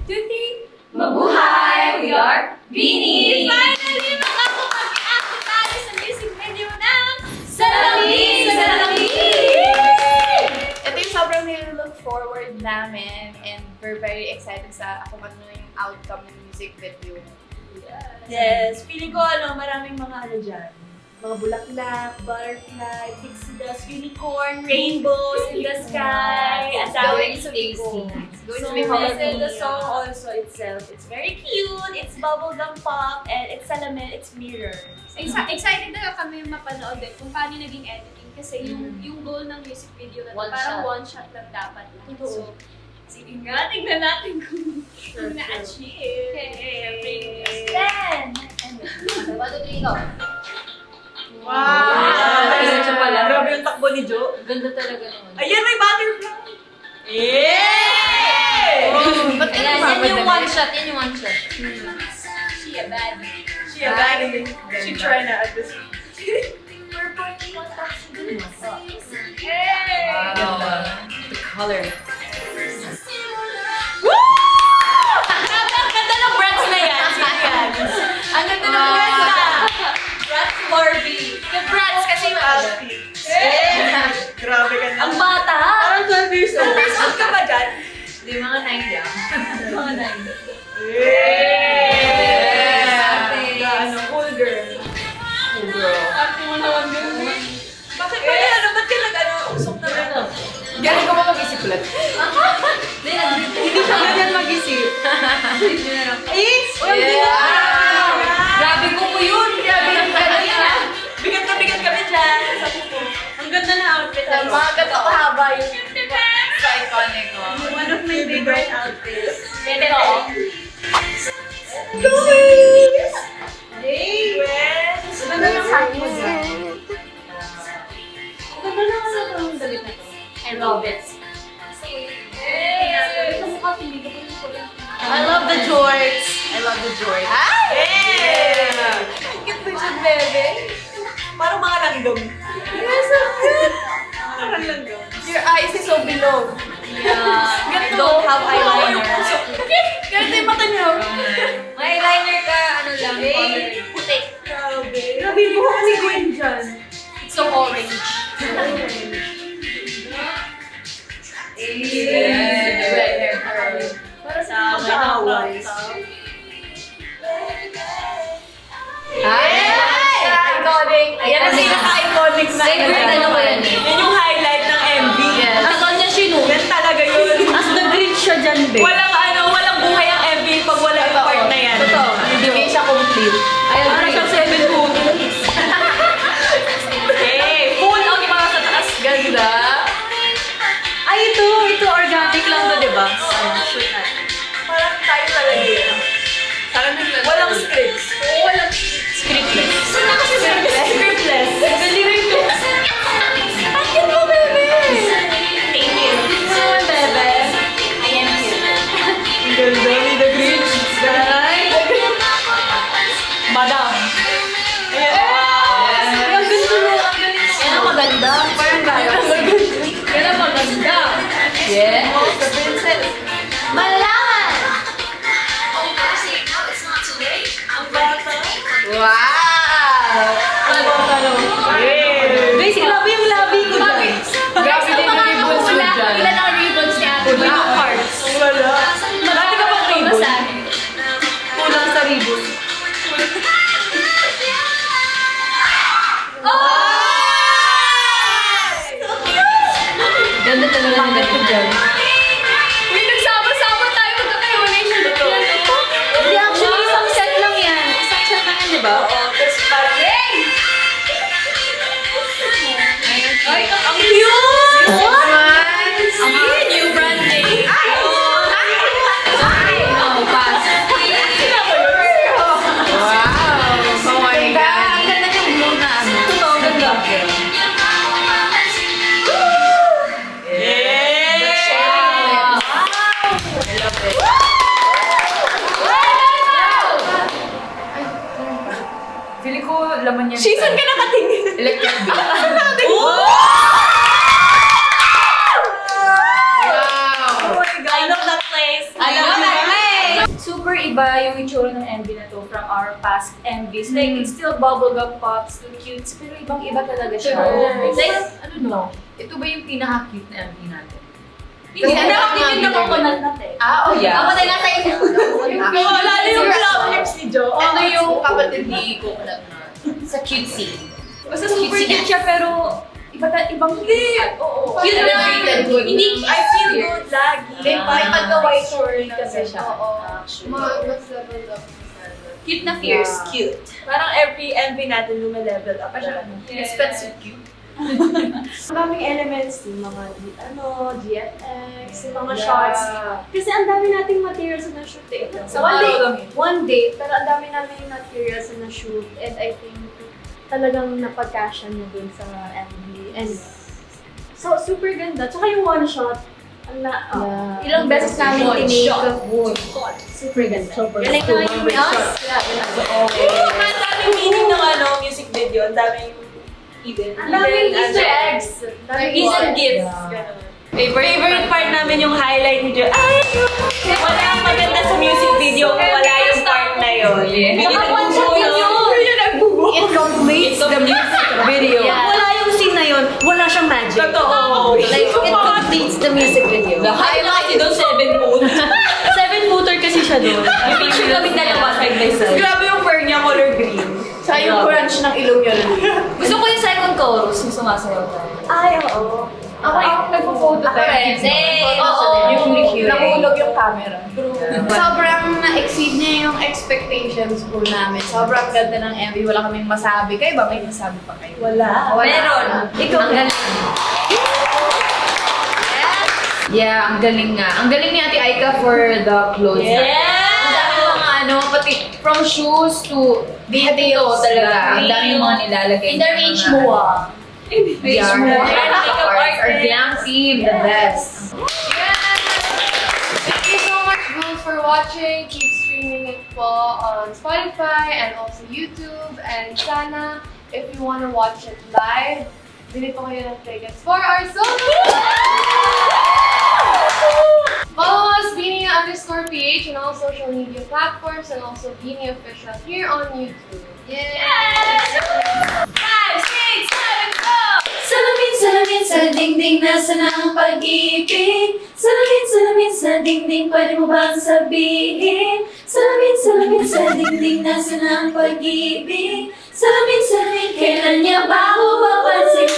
2, 3. Mabuhay! We are Beanie! Finally, makakapag-react tayo sa music video ng Salamin! Ito yung sobrang nililook forward namin and we're very excited sa kung ano yung outcome ng music video. Yes, feeling ko maraming mga dyan. Mga bulaklak, butterfly, pixie dust, unicorn, rainbows in the sky. Ang dami Going feeling ko. tasty. Going So, to be and the colorful. song also itself, it's very cute, it's bubblegum pop, and it's salamin, it's mirror. Excited na kami mapanood din kung paano naging editing kasi yung goal ng music video na to, One parang shot. one shot lang dapat. Totoo. So, sige nga, tingnan natin kung Sure, na-achieve. Okay. Then, 1, 2, 3, go! Wow! Isa siya pala. Grabe yung takbo ni Jo. Ganda talaga naman. Ayan, may butterfly! Yay! ba't ka Yan nagmamadali? yung one shot, yan yung one shot. She a baddie. She a baddie. She try na at this. Hey! Wow. The color. Woo! Ang ganda ng breaths na yan. Sino yan? Ang ganda ng breath na! Breaths Morby. Yung breaths kasi Grabe ka na. Ang bata! Parang 12 years old. 12 years old ka ba dyan? Hindi, mga 9 yan. Mga 9. Yeah! Cool girl. Cool girl. Ate mo naman yun. Bakit ba ba't ka usok na rin? Galing ko ba mag-isip ulit? Hindi siya ganyan mag-isip. Grabe ko po yun! Grabe yung ganyan. Bigat na bigat kami dyan. Sabi ko, ang ganda na outfit. Mga gato kahaba yung So iconic ko. One of my favorite outfits. Ito. Guys! Hey, friends! Ganda ng hat mo dyan. Ganda na ang damit na to. I love it. I love the jorts. I love the jorts. Yeah! Cute mo dyan, bebe. Parang mga langgam. Yes, so cute. Parang langgam. Your eyes is so below. Yeah. I Ganito. don't have eyeliner. Ganito yung mata niyo. May eyeliner ka, ano lang, color. Puti. Grabe. Grabe yung buhok ni Gwen dyan. It's so orange. Red hair curl. Para Sa Hawaii. Iconic. Yan ang pinaka-iconic na. Favorite ano ko yan eh. Yan yung highlight ng MV. Yes. Ang tagal niya sinu. Yan talaga yun. As the green siya dyan, be. Walang buhay ang MV pag wala yung part na yan. Totoo. Hindi siya complete. I Parang agree. siyang 7 photos. Okay, full. Okay, mga sa taas. Ganda. Ay, ito organic lang to, di ba? Shoot natin. Parang tayo talaga yun. Walang scripts. Walang Scriptless. Scriptless. Dali rin to. Bakit mo, bebe? Thank you. Naman, bebe. I am cute. Ang ganda ni The Grinch. Guys. Madam. Ayan. Ang gusto mo. Ang galing mo. Yan ang maganda. Parang gaya. Yan ang maganda. Yeah. The princess. Malaman! Ang bata. Wow! Ang bata lang. Yeah. Guys, grabe yung labi ko dyan. Grabe din yung ribbons mo dyan. Ilan ang ribbons niya? Wala. Hearts. Wala. Dati ka bang ribbon? Basahin. Kulang sa ribbon. Ganda talaga ng ganito dyan. Uy, nagsama-sama tayo. Magkakahiwalay siya na to. Hindi, actually, isang set lang yan. Isang set lang yan, di ba? Oo. Tapos parang, Hey! ay, ang cute! What? Ang new branding. Ay! Oh, pass. Wow! Oh my God! Ang ganda yung blue na ano. Totoo, ang ganda. Yeah! Feeling ko laman yan. Jason ka nakatingin. Electric bill. Oh! Wow! Oh my God. I love that place. I love that place. iba yung itsura ng MV na to from our past MVs. Like, it's still bubblegum pop, still cute, pero ibang-iba talaga siya. True. Like, Ano no? Ito ba yung pinaka-cute na MV natin? hindi na nakakipin na coconut nut eh. Ah, oh Yeah. Ako na nasa inyo. Lalo yung flower lips ni Jo. Ito yung kapatid ni Coconut na sa cute scene. Basta super cute siya, pero ibang Oo. Cute na rated good. Hindi, I feel good lagi. May Ah. pagka-white story kasi siya. Oo. Actually. Mas level up. Cute na fierce, Yeah. cute. Parang every MV natin lume-level up siya. Expensive cute. Ang daming elements, yung mga GFX, yung mga shots. Kasi ang dami nating materials na shoot eh. Sa One day, pero ang dami namin materials na shoot. And I think talagang napagkasya niya dun sa MV. And so, super ganda. Tsaka yung one shot, ilang beses namin One tinake. shot. Super ganda. Galing na yung us. Ang daming meaning ng music video. Ang daming Ang daming Easter eggs. Easter gifts. Ganun. Favorite part namin yung highlight ni Jo. Ay! Wala ang maganda sa music video kung wala yung part na yun. Hindi Naka-one nagbubuo shot yun. yun. It completes the music video. Kung wala yung scene na yun, wala siyang magic. Totoo. Like, it completes the music video. The highlight kasi doon 7 foot. 7-footer kasi siya doon. May picture kami dalawa side by side. Grabe yung fur niya, color green. Sa yung crunch ng ilong yun. Gusto ko yung second chorus, yung sumasayaw tayo. Ay, oo. Ako nagpo-photo tayo. Oo. Yung Yung nahulog yung camera. Sobrang na-exceed niya yung expectations po namin. Sobrang ganda ng MV. Wala kaming masabi. Kayo ba? May masabi pa kayo? Wala. Wala. Meron. Ikaw Ang galing. Yeah, ang galing nga. Ang galing ni Ate Aika for the clothes. Yeah! Ang dami mga pati from shoes to details talaga. Ang dami mga nilalagay. In the range mo Yeah, mo. makeup arts are glam team, the best. Thank you so much, Bulls, for watching. Keep streaming it po on Spotify and also YouTube. And sana, if you want to watch it live, bili po kayo ng tickets for our solo! Follow us, Beanie_PH, on all social media platforms, and also Beanie Official here on YouTube. Yes! 5, 6, 7, go! Salamin, salamin sa dingding, nasa na ang pag-ibig? Salamin, salamin sa dingding, pwede mo bang sabihin? Salamin, salamin sa dingding, nasa na ang pag-ibig? Salamin, salamin, kailan niya ba ako papansin?